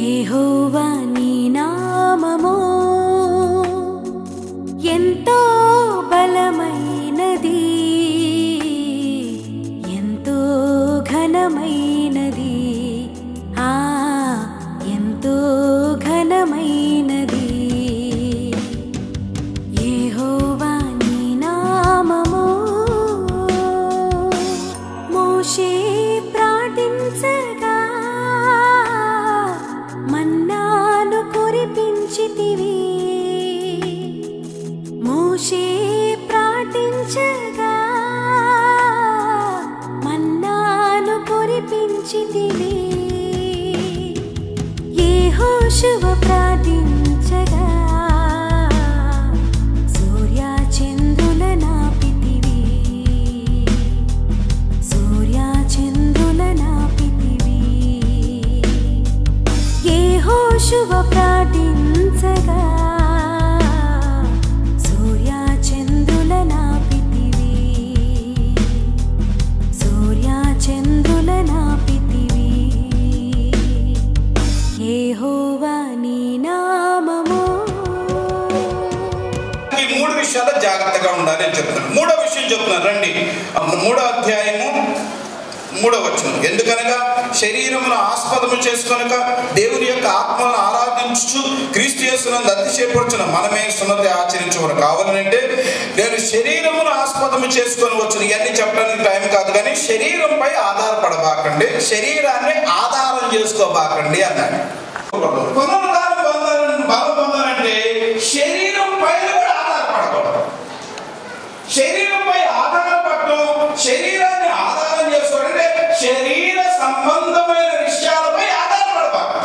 యెహోవా నీ నామము ఎంతో బలమైనది, ఎంతో ఘనమైనది, ఎంతో ఘనమైనది. యెహోవా నీ నామము. మోషే ప్రార్థించగా మన్నాను కురిపించితివి. మోషే ప్రార్థించగా మన్నాను కురిపించితివి. యెహోషువ ప్రార్థించగా సూర్య చంద్రుల నాపితివి. సూర్య చంద్రుల నాపితివి. యెహోషువ ప్రార్థించగా సూర్య చంద్రుల నాపితివి. సూర్య చంద్రుల నాపితివి. యెహోవా నీ నామము. ఈ మూడు విషయాలు జాగ్రత్తగా ఉండాలి అని చెప్తున్నాను. మూడో విషయం చెప్తున్నాను రండి. 3వ అధ్యాయము 3వ వచనం. ఎందుకనగా శరీరమును ఆస్పదము చేసుకొనక దేవుని యొక్క ఆత్మను ఆరాధించు క్రీస్తు యేసునందు అతిశయపరచున మనమే సున్నతి ఆచరించుకోవడం కావాలంటే నేను శరీరమును ఆస్పదము చేసుకొని వచ్చును. ఇవన్నీ చెప్పడానికి టైం కాదు, కానీ శరీరంపై ఆధారపడబాకండి, శరీరాన్ని ఆధారం చేసుకోబాకండి అన్నాడు. పునరుద్ధానం బలం పొందాలంటే శరీరం పైన కూడా ఆధారపడకూడదు. శరీరంపై ఆధారపడటం, శరీరాన్ని ఆధారం చేసుకోవాలంటే శరీర సంబంధమైన విషయాలపై ఆధారపడబాక.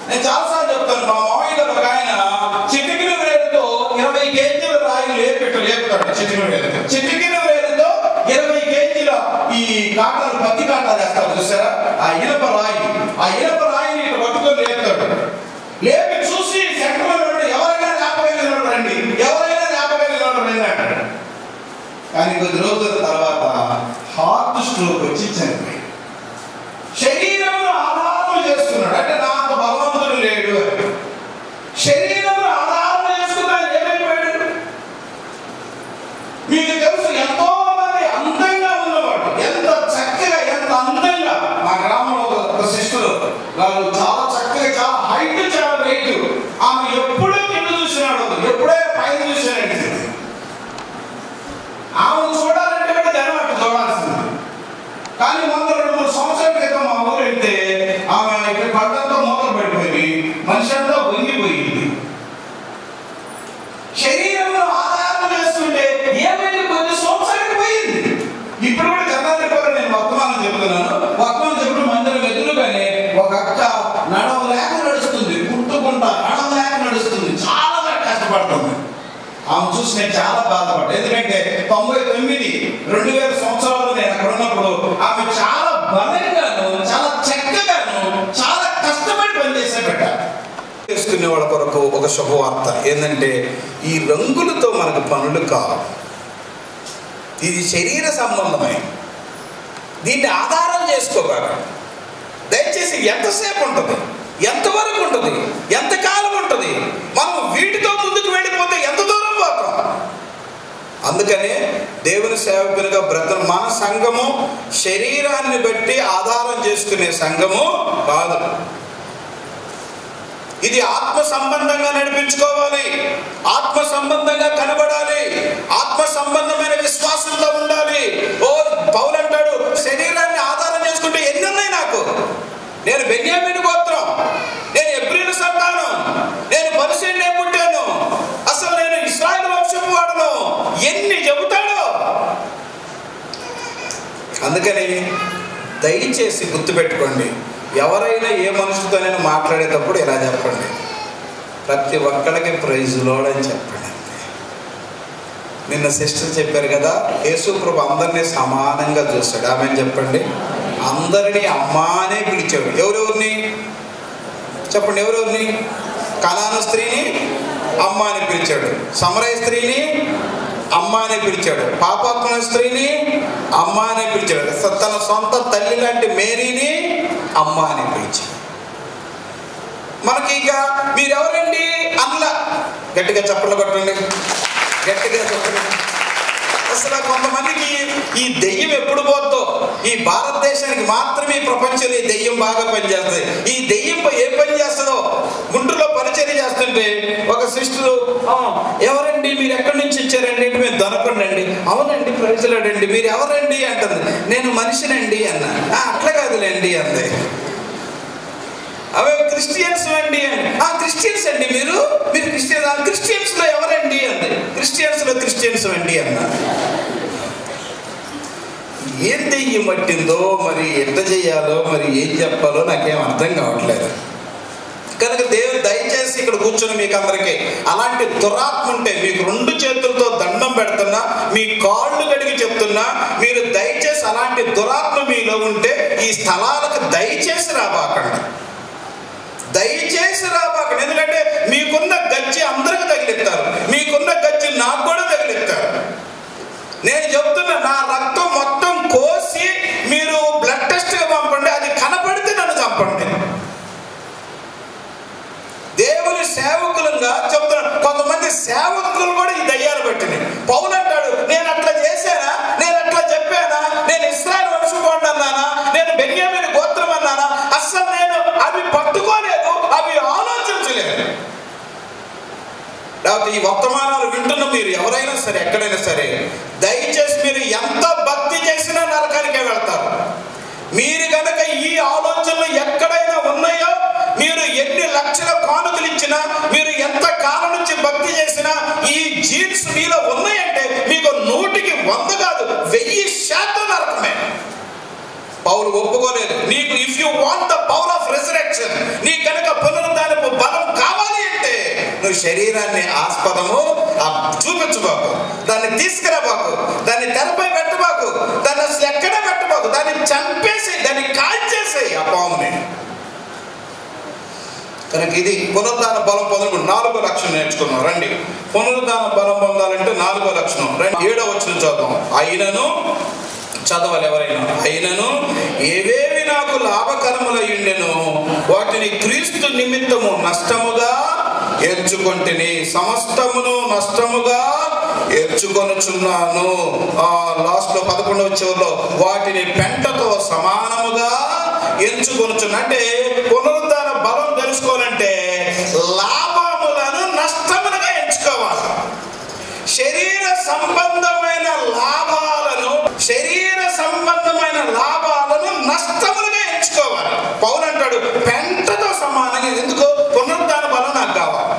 నేను చాలాసార్లు చెప్తాను, మా మామయ్య గారు ఒక ఆయన చిటికిన వేలుతో 20 కేజీల రాయిని లేపుతాడు. చిటికిన వేలుతో 20 కేజీల ఈ కాటాలు, పత్తి కాటాలు వేస్తాడు చూసారా, ఆ ఇనప రాయిని ఇట్లా పట్టుకొని లేపుతాడు. లేపి చూసి సెంటర్లో ఎవరైనా జ్ఞాపకం రండి, ఎవరైనా జ్ఞాపకం రండి అంటాడు. కానీ కొద్ది రోజుల తర్వాత హార్ట్ స్ట్రోక్ వచ్చి చనిపోయాడు. శరీరమును ఆధారం చేసుకున్నాడు, అంటే నాకు భగవంతుడు లేడు అని. శరీరమును ఆధారం చేసుకున్నా ఏమైపోయాడు? మీకు తెలుసు, ఎంతో మంది అందంగా ఉన్నవాడు, ఎంత చక్కగా ఎంత అందంగా. మా గ్రామంలో ఒక సిస్టర్, వాళ్ళు చాలా చక్కగా, చాలా హైట్, చాలా వెయిట్. ఆమె ఎప్పుడూ కింద చూసినాడు, ఎప్పుడే పైన చూసినాడు. ఆమెను చూడాలంటే కూడా జనం అట్లా చూడాల్సింది. కానీ 2-3 సంవత్సరాల క్రితం మా ఊరు వెళ్తే ఆమె ఇక్కడ పడ్డంతో మూతలు పడిపోయింది, మనిషి అంతా వంగిపోయింది. శరీరంలో ఆధారం చేసుకుంటే ఏమైంది? కొన్ని సంవత్సరాలకు పోయింది. ఇప్పుడు కూడా కర్ణాటకలో నేను వర్తమానం చెప్తున్నాను. వర్తమానం చెప్పిన మందిరం ఎదురుగానే ఒక అక్క నడవలేక నడుస్తుంది, కుట్టుకుంటా నడవలేక నడుస్తుంది, చాలా కష్టపడుతుంది. ఆమె చూసి నేను చాలా బాధపడ్డా. ఎందుకంటే 2000 సంవత్సరాలు నేను అక్కడ ఉన్నప్పుడు ఆమె చాలా బలంగాను, చాలా చక్కగాను, చాలా కష్టపడి పనిచేసే పెట్టారు. చేసుకునే వాళ్ళ కొరకు ఒక శుభవార్త ఏంటంటే, ఈ రంగులతో మనకు పనులు కావు. ఇది శరీర సంబంధమై, దీన్ని ఆధారం చేసుకోవాలి. దయచేసి ఎంతసేపు ఉంటుంది, ఎంతవరకు ఉంటుంది, ఎంతకాలం ఉంటుంది, మనం వీటితో ముందుకు వెళ్ళిపోతే ఎంత దూరం పోతాం. అందుకనే దేవుని సేవకునిగా బ్రతక మన సంఘము శరీరాన్ని బట్టి ఆధారం చేసుకునే సంఘము కాదు. ఇది ఆత్మ సంబంధంగా నడిపించుకోవాలి, ఆత్మ సంబంధంగా కనబడాలి, ఆత్మ సంబంధమైన విశ్వాసంతో ఉండాలి. పౌలు అంటాడు, శరీరాన్ని ఆధారం చేసుకుంటే ఎన్ని ఉన్నాయి నాకు? నేను బెన్యామీను గోత్రం, నేను ఎబ్రీలు సంతానం, నేను పరిశీలనే పుట్టాను, అసలు నేను ఇశ్రాయేలు వంశపు వాడను, ఎన్ని చెబుతాడో. అందుకని దయచేసి గుర్తుపెట్టుకోండి, ఎవరైనా ఏ మనుషులతోనైనా మాట్లాడేటప్పుడు ఇలా చెప్పండి, ప్రతి ఒక్కడికి ప్రైజ్ లోడ్ అని చెప్పండి. నిన్న సిస్టర్ చెప్పారు కదా, యేసు ప్రభు అందరినీ సమానంగా చూస్తాడు. ఆమె చెప్పండి, అందరినీ అమ్మా అనే పిలిచాడు. ఎవరెవరిని చెప్పండి, ఎవరెవరిని? కనాను స్త్రీని అమ్మ అని పిలిచాడు, సమరయ స్త్రీని అమ్మ అని పిలిచాడు, పాపాత్మ స్త్రీని అమ్మ అని పిలిచాడు, తన సొంత తల్లి లాంటి మేరీని అమ్మ అని పిలిచాడు. మనకి ఇంకా మీరెవరండి అందులో గట్టిగా చప్పట్లు కొట్టండి, గట్టిగా చెప్పండి. అసలు కొంతమందికి ఈ దెయ్యం ఎప్పుడు పోద్దో, ఈ భారతదేశానికి మాత్రమే ఈ ప్రపంచంలో ఈ దెయ్యం బాగా పనిచేస్తుంది. ఈ దెయ్యం ఏ పని చేస్తుందో, గుంటూరులో పరిచర్య చేస్తుంటే ఒక సిస్టరు, ఎవరండి మీరు ఎక్కడి నుంచి వచ్చారండి అంటే మేము దొరకండి. అవునండి ప్రజలాడండి, మీరు ఎవరండి అంటుంది. నేను మనిషినండి అన్నా. అట్లా కాదులేండి అంది. అవే క్రిస్టియన్స్ అండి అని. క్రిస్టియన్స్ అండి మీరు క్రిస్టియన్స్ లో ఎవరండి అంది. క్రిస్టియన్స్ అండి అన్న. ఏం దెయ్యం పట్టిందో మరి ఎంత చెయ్యాలో మరి ఏం చెప్పాలో నాకేం అర్థం కావట్లేదు. కనుక దేవుడు దయచేసి ఇక్కడ కూర్చొని మీకు అందరికీ అలాంటి దురాత్మ ఉంటే మీకు 2 చేతులతో దండం పెడుతున్నా, మీ కాళ్ళు కడిగి చెప్తున్నా, మీరు దయచేసి అలాంటి దురాత్మ మీలో ఉంటే ఈ స్థలాలకు దయచేసి రాబాకండి, దయచేసి రాబాకండి. ఎందుకంటే మీకున్న గచ్చి అందరికి తగిలిస్తారు, మీకున్న గచ్చి నాకు కూడా తగిలిస్తారు. నేను చెప్తున్నా, నా రక్తం మొత్తం కోసి మీరు బ్లడ్ టెస్ట్గా పంపండి, అది కనపడితే నన్ను చంపండి. దేవుని సేవకులుగా చెప్తున్నాను. కొంతమంది సేవకులు కూడా ఈ దయ్యాలు పెట్టినాయి. పౌలు అంటాడు, నేను అట్లా చేశానా, నేను అట్లా చెప్పానా, నేను ఇశ్రాయేలు వంశపోండి అన్నానా, నేను బెన్యామీను గోత్రం అన్నానా, అస్సలు నేను అవి పట్టుకోలేదు, అవి ఆలోచించలేదు. లేకపోతే ఈ వర్తమానాలు వింటున్న మీరు ఎవరైనా సరే, ఎక్కడైనా సరే, దయచేసి మీరు ఎంత భక్తి చేసినా నరకానికే వెళ్తారు. మీరు కనుక ఈ ఆలోచనలు ఎక్కడైనా ఉన్నాయో, మీరు ఎన్ని లక్షల కానుకలు ఇచ్చినా, మీరు ఎంత కాలం నుంచి భక్తి చేసినా, ఈ జీన్స్ మీలో ఉన్నాయంటే మీకు 100కి 100 కాదు 1000% నరకమే. పౌలు ఒప్పుకోలేదు. నీకు if you want the power of resurrection, నీ కనుక పునరుద్ధానపు బలం కావాలి అంటే నువ్వు శరీరాన్ని ఆస్పదము చూపించబాకు, దాన్ని తీసుకురాబాకు, దాన్ని తెరపై పెట్టబాకు, దాన్ని అసలు ఎక్కడ పెట్టబాకు, దాన్ని చంపేసి దాన్ని కాల్చేసేయి ఆ పాముని. కనుక ఇది పునరుద్ధాన బలం పొందడం 4వ లక్షణం నేర్చుకున్నాం. రండి, పునరుద్ధాన బలం పొందాలంటే 4వ లక్షణం 7వ వచనం చదువుతాం. అయినను చదవాలి ఎవరైనా. అయినను ఏవేవి నాకు లాభకరములయ్యుండెను వాటిని క్రీస్తు నిమిత్తము నష్టముగా ఎంచుకొంటిని, సమస్తమును నష్టముగా ఎంచుకొనుచున్నాను. లాస్ట్ లో 11వ చివరిలో వాటిని పెంటతో సమానముగా ఎంచుకొనుచున్నా. అంటే పునరుద్ధాన బలం తెలుసుకోవాలంటే లాభములను నష్టములుగా ఎంచుకోవాలి. శరీర సంబంధమైన లాభాలను నష్టములుగా ఎంచుకోవాలి. పౌలు అంటాడు పెంటతో సమానంగా. ఎందుకో పునరుద్ధాన బలం నాకు కావాలి,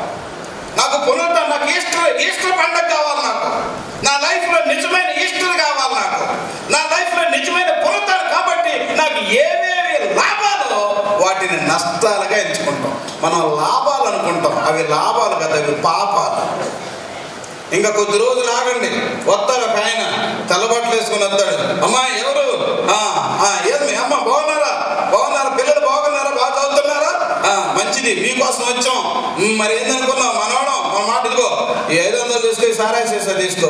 నాకు పునరుద్ధానం, నాకు ఈస్టర్ పండుగ కావాలి, నాకు నా లైఫ్ లో నిజమైన ఈస్టర్ కావాలి, నాకు నా లైఫ్ లో నిజమైన పునరుద్ధానం. కాబట్టి నాకు ఏవేవి లాభాలు వాటిని నష్టాలుగా ఎంచుకుంటాం. మనం లాభాలు అనుకుంటాం, అవి లాభాలు కదా, అవి పాపాలు. ఇంకా కొద్ది రోజులు ఆగండి, వస్తారు ఒక ఆయన తెల్లబట్టలు వేసుకుని వస్తాడు. అమ్మా ఎవరు? ఏది అమ్మ బాగున్నారా, పిల్లలు బాగున్నారా, బాగా చదువుతున్నారా? మంచిది, మీకోసం వచ్చాం. మరి ఏందనుకున్నావు, మనవడం మా మాట ఇదిగో 500 తీసుకొని సారాసేసా తీసుకో.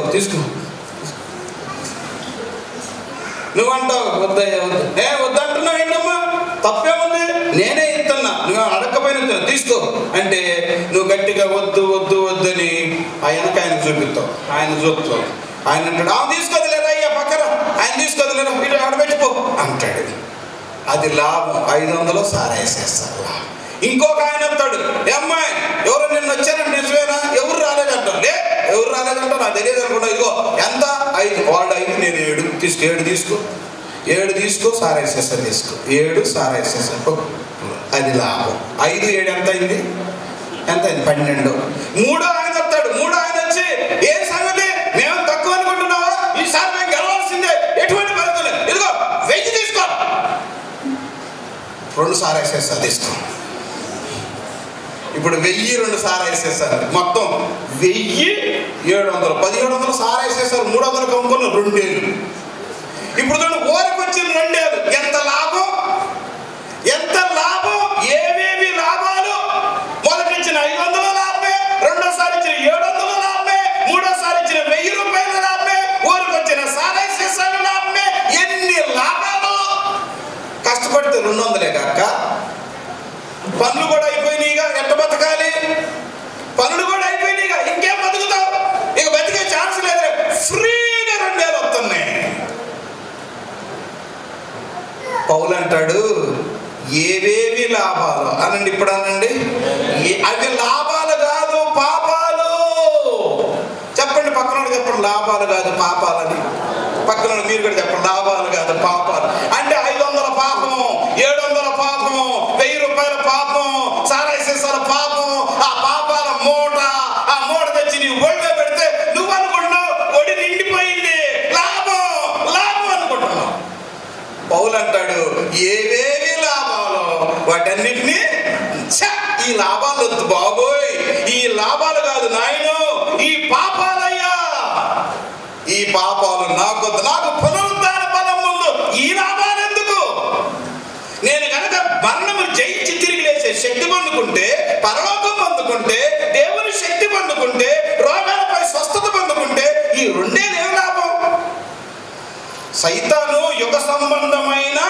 నువ్వంటావు వద్దయ్యా వద్దంటున్నావు. ఏంటమ్మా తప్పేముంది, నేనే ఇస్తున్నా, నువ్వు అడగకపోయినా తీసుకో అంటే నువ్వు గట్టిగా వద్దు అని ఆయనకు చూపిస్తావు. ఆయన చూపుతావు. ఆయన అంటాడు తీసుకోదులేరా అయ్యా పక్కన, ఆయన తీసుకోదులేరా ఇటు ఆడబెట్టిపో అంటాడు. అది లాభం. 500 సారేసేస్తారు. ఇంకొక ఆయన అంటాడు, అమ్మాయి ఎవరు నిన్న వచ్చారంటే నిజమేనా, ఎవరు రాలేదంటారు. ఎవరు రాలేదంటారు నాకు తెలియదు అనుకుంటా. ఇదిగో ఎంత 5, వాడు 5, నేను 7 తీసుకో సారేసేస్తా, 7 సారేసేస్తా. అది లాభం. 5, 7 ఎంత అయింది? 12. 3 ఆయన వస్తాడు. 3 ఆయన వచ్చి ఏ సంగతి, మేము తక్కువ అనుకుంటున్నావా, ఈసారి మేము గెలవాల్సిందే, ఎటువంటి పరిస్థితులు, ఇదిగో 1000 తీసుకో. 2 సారేసేస్తా, తీసుకో. ఇప్పుడు 1000 2 సారేసేస్తారు. మొత్తం 1700, 1700 సారేసేస్తారు. 300 కమ్ముకున్న 2 ఏళ్ళు. ఇప్పుడు ఓరికి వచ్చిన 2 ఏళ్ళు. ఎంత లాభం, ఎంత లాభం, ఏవేవి లాభాలు. మొదటి ఇచ్చిన 500 లాభమే, రెండోసారి ఇచ్చిన 700 లాభమే, మూడోసారి ఇచ్చిన 1000 రూపాయల లాభమే, ఊరికి వచ్చిన సారాసేసాల లాభమే. ఎన్ని లాభాలు. కష్టపడితే 200 కాక పనులు కూడా అయిపోయినాయిగా, పౌలు అంటాడు, ఏవేవి లాభాలు అనండి, ఇప్పుడు అనండి, అవి లాభాలు కాదు పాపాలు. చెప్పండి పక్కన చెప్పండి, లాభాలు కాదు పాపాలని. పక్కన మీరు కూడా చెప్పండి, లాభాలు కాదు పాపాలు. అంటే 500 పాపం, 700 పాపం, 1000 రూపాయల పాపం, సారాయి సీసాల పాపం, ఆ పాపాల మూట, ఆ మూట తెచ్చి నీ ఒళ్ళో పెడితే నువ్వు అనుకుంటున్నావు ఒడి నిండిపోయింది, లాభం లాభం అనుకుంటున్నావు. పౌలు అంటాడు, ఏవేవి లాభాలు వాటన్నిటినీ ఈ లాభాలు వద్దు బాబోయ్, ఈ లాభాలు కాదు నాయనో, ఈ పాపాలయ్యా, ఈ పాపాలు నాకొద్దు, నాకు పునరుద్ధాన బలం ముందు ఈ లాభాలు ఎందుకు? నేను కనుక మరణము జయించి తిరిగి లేచే శక్తి పొందుకుంటే, పరలోకం పొందుకుంటే, దేవుని శక్తి పొందుకుంటే, రోగాలపై స్వస్థత పొందుకుంటే, ఈ రెండేదేం లాభం? సైతాను యుగ సంబంధమైన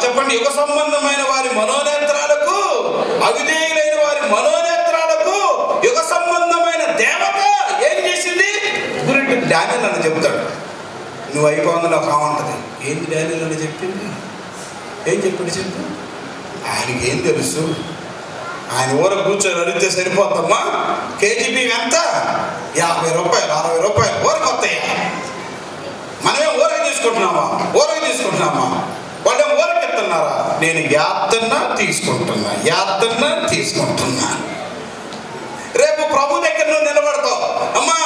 చెప్పండి, యుగ సంబంధమైన వారి మనోనేత్రాలకు, అవిధేయులైన వారి మనోనేత్రాలకు యుగ సంబంధమైన దేవత ఏం చేసింది? గురుడు డానియల్ అని చెప్తాడు, నువ్వు అయిపోయింది నాకు కావంటది. ఏంది డానియల్ అని చెప్పింది? ఏం చెప్పాడు చెప్పు? ఆయనకి ఏం తెలుసు? ఆయన ఊర కూర్చొని అడిగితే సరిపోద్దమ్మా. కేజీ బియ్యం ఎంత? 50 రూపాయలు, 60 రూపాయలు ఊరకు వస్తాయా? మనమే ఊరకి తీసుకుంటున్నామా? వాళ్ళేం ఊరకి ఎత్తున్నారా? నేను యాత్రన్నా తీసుకుంటున్నా. రేపు ప్రభు దగ్గర నువ్వు నిలబడతావు, అమ్మా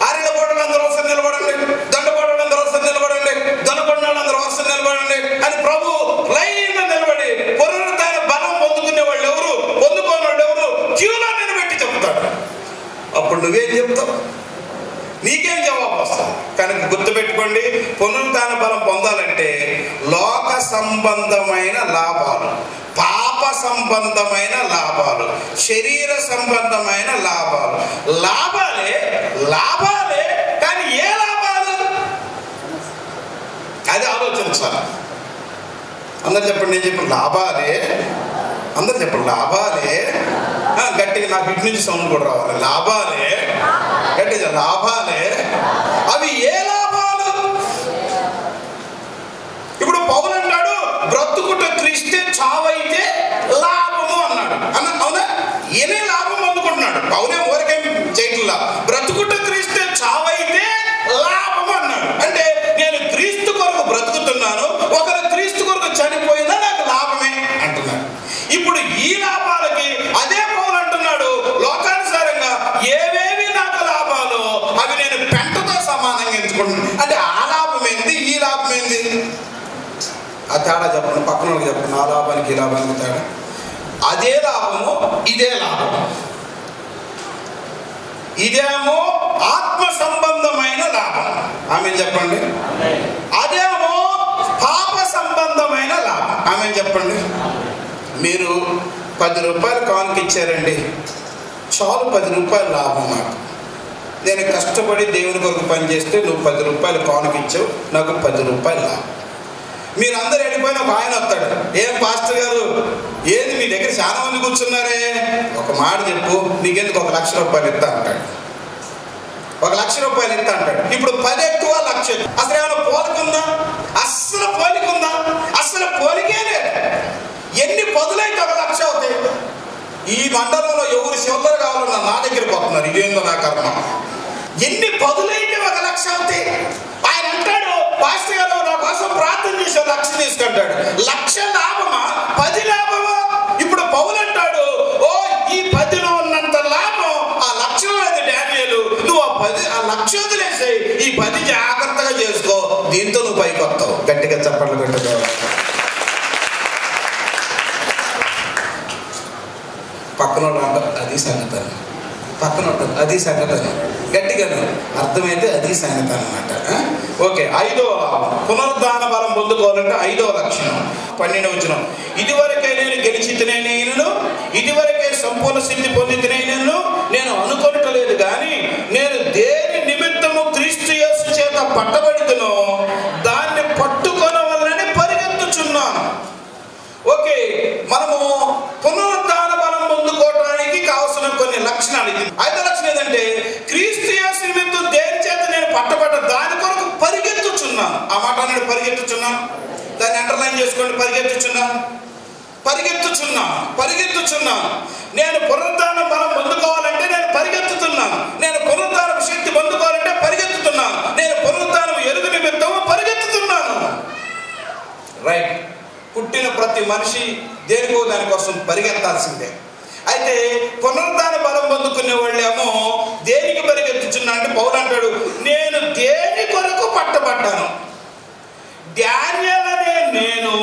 ఆరిన పోటలందరూ వరుస నిలబడండి, దండ పోటలందరూ వరుస నిలబడండి, దొనకొండ వాళ్ళందరూ వరుస నిలబడండి అని ప్రభు లైన్లో నిలబడి పునరుద్ధాన బలం పొందుకునే వాళ్ళు ఎవరు, పొందుకోని వాళ్ళు ఎవరు క్యూలో నిలబెట్టి చెప్తాడు. అప్పుడు నువ్వేం చెప్తావు? నీకేం జవాబు వస్తుంది? కనుక గుర్తుపెట్టుకోండి, పునరుద్ధాన బలం పొందాలంటే లోక సంబంధమైన లాభాలు, పాప సంబంధమైన లాభాలు, శరీర సంబంధమైన లాభాలే కానీ ఏ లాభాలు? అది ఆలోచించాలి. అందరు చెప్పండి, నేను చెప్పిన లాభాలే. అందరు చెప్పండి లాభాలే. గట్టిగా నాకు ఇటు నుంచి సౌండ్ కూడా రావాలి. లాభాలే, గట్టిగా లాభాలే. అవి ఏ లాభాలు? ఇప్పుడు పౌలు అంటాడు, బ్రతుకుట క్రీస్తే చావైతే లాభము అన్నాడు. అవునా? ఈయనే లాభం అందుకుంటున్నాడు. పౌలే ఊరికేం చేయట్లా. బ్రతుకుట క్రీస్తే చావైతే లాభము అన్నాడు. అంటే నేను క్రీస్తు కొరకు బ్రతుకుతున్నాను, ఒకరు క్రీస్తు కొరకు చనిపోయినా నాకు లాభమే అంటున్నాడు. ఇప్పుడు ఈ లాభాలకి అదే పౌలు అంటున్నాడు, లోకానుసారంగా ఏవేవి నాకు లాభాలు అవి నేను పెంటతో సమానంగా ఎంచుకుంటున్నాను. అంటే ఆ లాభం ఏంది, ఈ లాభం ఏంది? ఆ తేడా చెప్పండి, పక్కన వాళ్ళకి చెప్పండి. ఆ లాభానికి ఈ లాభానికి తేడా. అదే లాభము, ఇదే లాభం. ఇదేమో ఆత్మ సంబంధమైన లాభం, ఆమె చెప్పండి. అదేమో పాప సంబంధమైన లాభం, ఆమె చెప్పండి. మీరు 10 రూపాయలు కానుక ఇచ్చారండి, చాలు 10 రూపాయలు లాభం నాకు. నేను కష్టపడి దేవుని కొరకు పనిచేస్తే నువ్వు 10 రూపాయలు కానుక ఇచ్చావు, నాకు 10 రూపాయలు లాభం. మీరు అందరు వెళ్ళిపోయిన ఒక ఆయన వస్తాడు, ఏం పాస్టర్ గారు ఏది మీ దగ్గర చాలా మంది కూర్చున్నారే, ఒక మాట చెప్పు, నీకెందుకు 1 లక్ష రూపాయలు ఇస్తా అంటాడు. 1 లక్ష రూపాయలు ఇస్తా అంటాడు. ఇప్పుడు 10 ఎక్కువ 1,00,000, అసలు ఏమైనా పోలికుందా? అస్సలు పోలికే లేదు. ఎన్ని పదులైతే 1 లక్ష అవుతాయి? ఈ మండలంలో ఎవరు చిల్లర కావాలన్నా నా దగ్గరికి వస్తున్నారు, ఇదేందో నా కర్మ. ఎన్ని పదులైతే 1 లక్ష అవుతాయి? ఆయన అంటాడు, పాస్టర్ గారు నా కోసం ప్రార్థన చేసి 1 లక్ష తీసుకుంటాడు. 1,00,000 లాభమా, 10 లాభమా? ఇప్పుడు పౌలు అంటాడు, ఓ ఈ 10లో ఉన్నంత లాభం ఆ 1,00,000 లేదు డానియేలు, నువ్వు ఆ 1,00,000 వదిలేసాయి, ఈ 10 జాగ్రత్తగా చేసుకో, దీంతో నువ్వు పైకి వస్తావు. గట్టిగా చప్పట్లు కొట్టుకో. పక్కన అది సంగతి, పక్కన అది సంగతి, గట్టిగా అర్థమైతే అది సంగతి అన్నమాట. ఓకే, 5వ లాభం, పునరుద్ధాన బలం పొందుకోవాలంటే 5వ లక్షణం 12వ వచనం. ఇదివరకే నేను గెలిచితినైనను, ఇదివరకే సంపూర్ణ సిద్ధి పొందితినైనను నేను అనుకొనటలేదు, కానీ నేను దేని నిమిత్తము క్రీస్తు యేసు చేత పట్టబడితునో దాన్ని పట్టుకొనవలనని పరిగెత్తుచున్నాను. ఓకే, మనము పునరుద్ధాన బలం పొందుకోవడానికి కావాల్సిన కొన్ని లక్షణాలు. ఇది 5వ లక్షణం ఏంటంటే, క్రీస్తు యేసు నిమిత్తం దేని చేత నేను పట్టబడ్డ దాని కొరకు పరిగెత్తుచున్నాను. ఆ మాట నేను పరిగెత్తుచున్నాను. చేసుకోండి, పరిగెత్తుచున్నాను. నేను పునరుద్ధాన బలం పొందుకోవాలంటే నేను పరిగెత్తుతున్నాను. నేను పునరుద్ధాన శక్తి పొందుకోవాలంటే పరిగెత్తుతున్నాను. నేను పునరుద్ధానం ఎరుగు నిమిత్తము పరిగెత్తుతున్నాను. రైట్. పుట్టిన ప్రతి మనిషి దేనికో దానికోసం పరిగెత్తాల్సిందే. అయితే పునరుద్ధాన బలం పొందుకునే వాళ్ళేమో దేనికి పరిగెత్తుచున్నా అంటే పౌలు అంటాడు, నేను దేని కొరకు పట్టబడ్డాను. డానియేల్ అనే నేను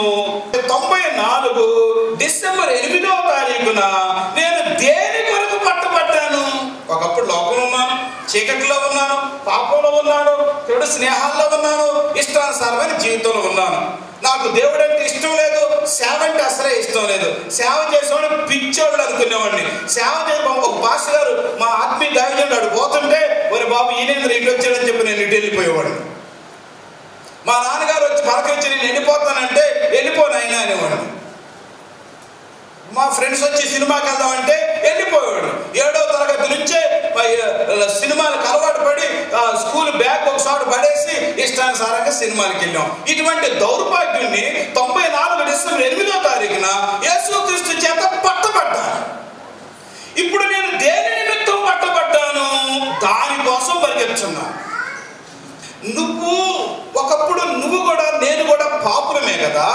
94 డిసెంబర్ 8వ తారీఖున నేను దేని కొరకు పట్టబడ్డాను. ఒకప్పుడు లోకంలో ఉన్నాను, చీకటిలో ఉన్నాను, పాపంలో ఉన్నాను, చెడు స్నేహాల్లో ఉన్నాను, ఇష్టానుసారమైన జీవితంలో ఉన్నాను. నాకు దేవుడు అంటే ఇష్టం లేదు, సేవ అంటే అసలే ఇష్టం లేదు. సేవ చేసేవాడు పిచ్చోళ్ళు అనుకునేవాడిని. సేవ చేయ ఒక భాష గారు మా ఆత్మీయ దైవజనుడు పోతుంటే మరి బాబు ఈయన ఇటు వచ్చాడని చెప్పి నేను ఇటు వెళ్ళిపోయేవాడిని. మా నాన్నగారు వచ్చి పలకరించి నేను వెళ్ళిపోతానంటే వెళ్ళిపోను అయినా అనేవాడిని. మా ఫ్రెండ్స్ వచ్చి సినిమాకి వెళ్దామంటే వెళ్ళిపోయేవాడు. 7వ తరగతి నుంచే సినిమాలకు అలవాటు పడి స్కూల్ బ్యాగ్ ఒకసారి పడేసి ఇష్టానుసారంగా సినిమాలకు వెళ్ళాం. ఇటువంటి దౌర్భాగ్యుడిని 94 డిసెంబర్ 8వ తారీఖున యేసుక్రీస్తు చేత పట్టబడ్డాను. ఇప్పుడు నేను దేని నిమిత్తం పట్టబడ్డాను? దానికోసం పరిగెత్తుతున్నాను. ఒకప్పుడు నువ్వు కూడా నేను కూడా పాపులమే కదా.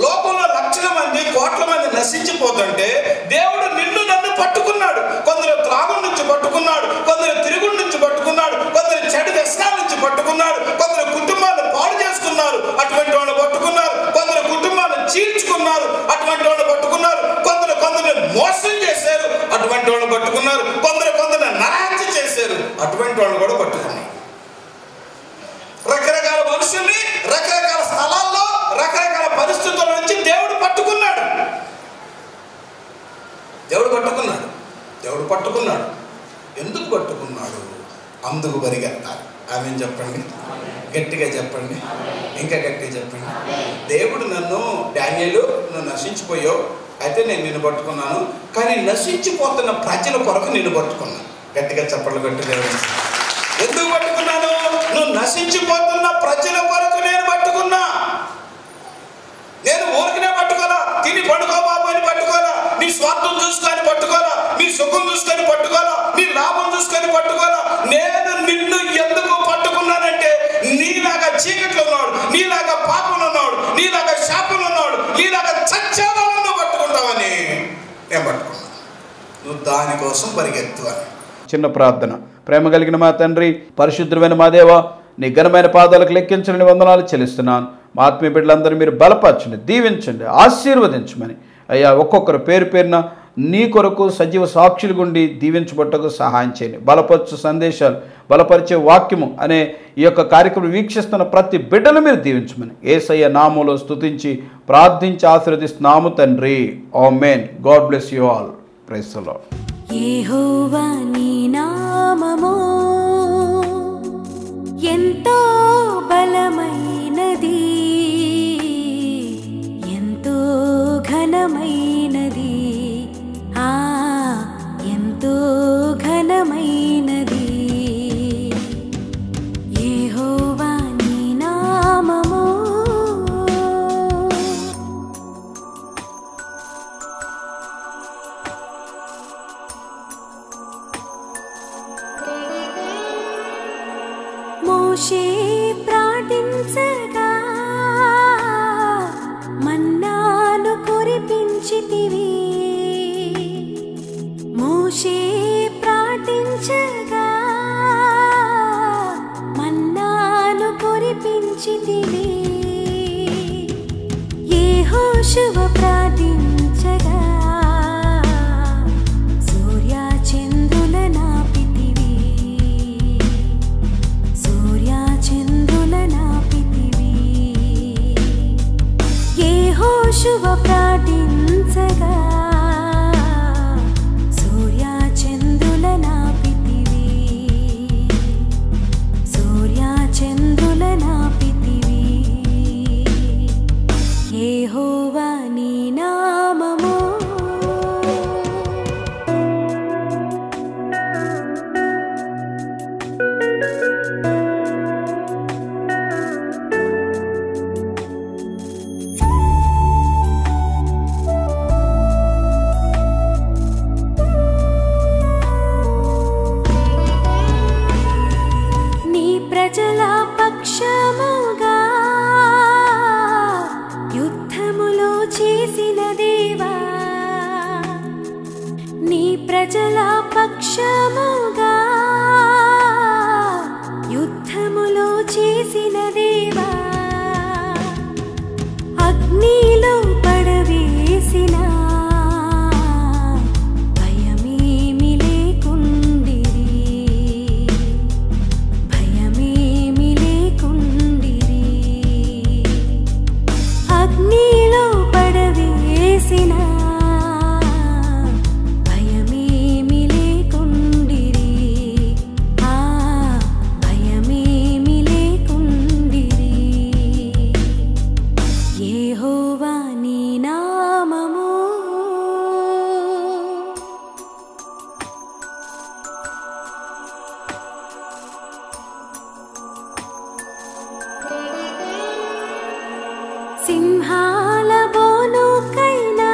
లోకంలో లక్షల మంది కోట్ల మంది నశించిపోతుంటే దేవుడు నిన్ను నన్ను పట్టుకున్నాడు. కొందరు త్రాగుడు నుంచి పట్టుకున్నాడు, కొందరు తిరుగుడు నుంచి పట్టుకున్నాడు, కొందరు చెడు వ్యసనాల నుంచి పట్టుకున్నాడు, కొందరు కుటుంబాలను పాడు చేసుకున్నారు, అటువంటి వాళ్ళు పట్టుకున్నారు. కొందరు కుటుంబాలను చీల్చుకున్నారు, అటువంటి వాళ్ళు పట్టుకున్నారు. కొందరు మోసం చేశారు, అటువంటి వాళ్ళు పట్టుకున్నారు. కొందరు నరహత్య చేశారు, అటువంటి వాళ్ళు కూడా పట్టుకున్నారు. రకరకాల మనుషుల్ని రకరకాల స్థలాల్లో రకరకాల పరిస్థితుల నుంచి దేవుడు పట్టుకున్నాడు. ఎందుకు పట్టుకున్నాడు? అందుకు పరిగెత్తాలి. ఆమెను చెప్పండి, గట్టిగా చెప్పండి, ఇంకా గట్టిగా చెప్పండి. దేవుడు నన్ను, డానియేలు నువ్వు నశించిపోయావు, అయితే నేను నిన్ను పట్టుకున్నాను. కానీ నశించిపోతున్న ప్రజల కొరకు నిన్ను పట్టుకున్నాను. గట్టిగా చెప్పండి, గట్టిగా. ఎందుకు పట్టుకున్నాను? నువ్వు నశించిపోతున్న ప్రజల కొరకు నేను పట్టుకున్నా. నేను ఊరికనే పట్టుకోలా, తిని పట్టుకో బాబు అని పట్టుకోలా, నీ స్వార్థం చూసుకొని పట్టుకోలా, నీ సుఖం చూసుకొని పట్టుకోలా, నీ లాభం చూసుకొని పట్టుకోలా. నేను నిన్ను ఎందుకు పట్టుకున్నానంటే నీలాగా చీకట్లో ఉన్నాడు, నీలాగా పాపంలో ఉన్నాడు, నీలాగా శాపంలో ఉన్నాడు, నీలాగా చచ్చేవాళ్ళను పట్టుకుంటావని నేను పట్టుకున్నాను. నువ్వు దానికోసం పరిగెత్తు అని. చిన్న ప్రార్థన. ప్రేమ కలిగిన మా తండ్రి, పరిశుద్ధమైన మా దేవా, నీ ఘనమైన పాదాలకు లెక్కించని వందనాలు చెల్లిస్తున్నాను. మా ఆత్మీయ బిడ్డలందరూ మీరు బలపరచండి, దీవించండి, ఆశీర్వదించమని అయ్యా ఒక్కొక్కరు పేరు పేరున నీ కొరకు సజీవ సాక్షులు గుండి దీవించబట్టకు సహాయం చేయండి. బలపరచు సందేశాలు, బలపరిచే వాక్యము అనే ఈ యొక్క కార్యక్రమం వీక్షిస్తున్న ప్రతి బిడ్డను మీరు దీవించమని యేసయ్య నామములో స్తుతించి ప్రార్థించి ఆశీర్వదిస్తున్నాము తండ్రి. ఆమేన్. God bless you all. Praise the Lord. యెహోవా నీ నామము ఎంతో బలమైనది, ఎంతో ఘనమైనది, ఎంతో ఘనమైనది. యెహోవా నీ నామము మోషే ప్రార్థించగా మన్నాను కురిపించితివి. మోషే ప్రార్థించగా మన్నాను కురిపించితివి. యెహోషువ ప్రార్థించగా సూర్యచంద్రుల నాపితివి. సూర్యచంద్రుల నాపితివి. యెహోషువ ప్రార్థించగా ప్రజల పక్షముగా యుద్ధములో చేసిన దేవా, అగ్నిలో పడవేసిన భయమేమి లేకుండిరి, భయమేమి లేకుండిరి. అగ్నిలో పడవేసిన భయమేమి లేకుండిరి, భయమేమి లేకుండిరి. యెహోవా నీ నామము సింహాల బోనుకైనా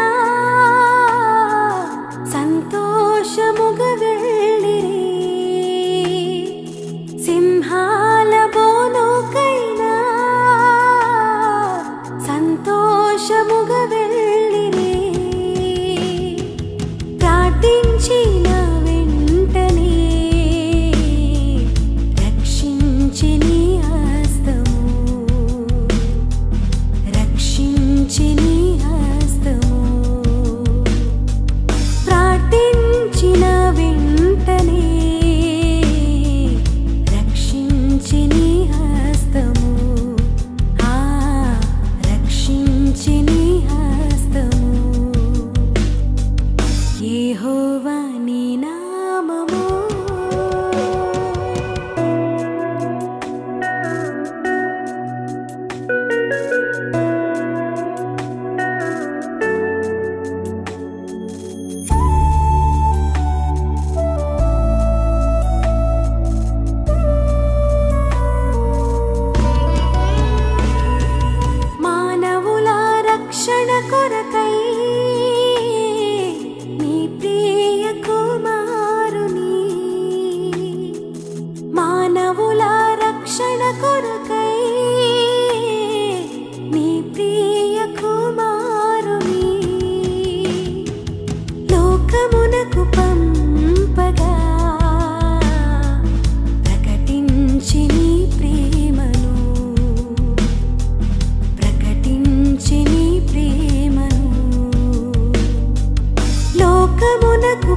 సంతోషముగా వెళ్ళిరి, సింహాల బోనుకైనా సంతోషముగా వెళ్ళిరి. ప్రార్థించిన వెంటనే రక్షించి నీ హస్తము, రక్షించి నీ హస్తము. ప్రార్థించిన వెంటనే రక్షించి నీ హస్తము, రక్షించి నీ హస్తము. యెహోవా నీ నామము మానవుల రక్షణ కొరకై నీ ప్రియ కుమారుని, మానవుల రక్షణ కొరకై నీ ప్రియ కుమారుని లోకమునకు పంపగా ప్రకటించి నీ ప్రేమను, ప్రకటించి నీ ప్రేమను లోకమునకు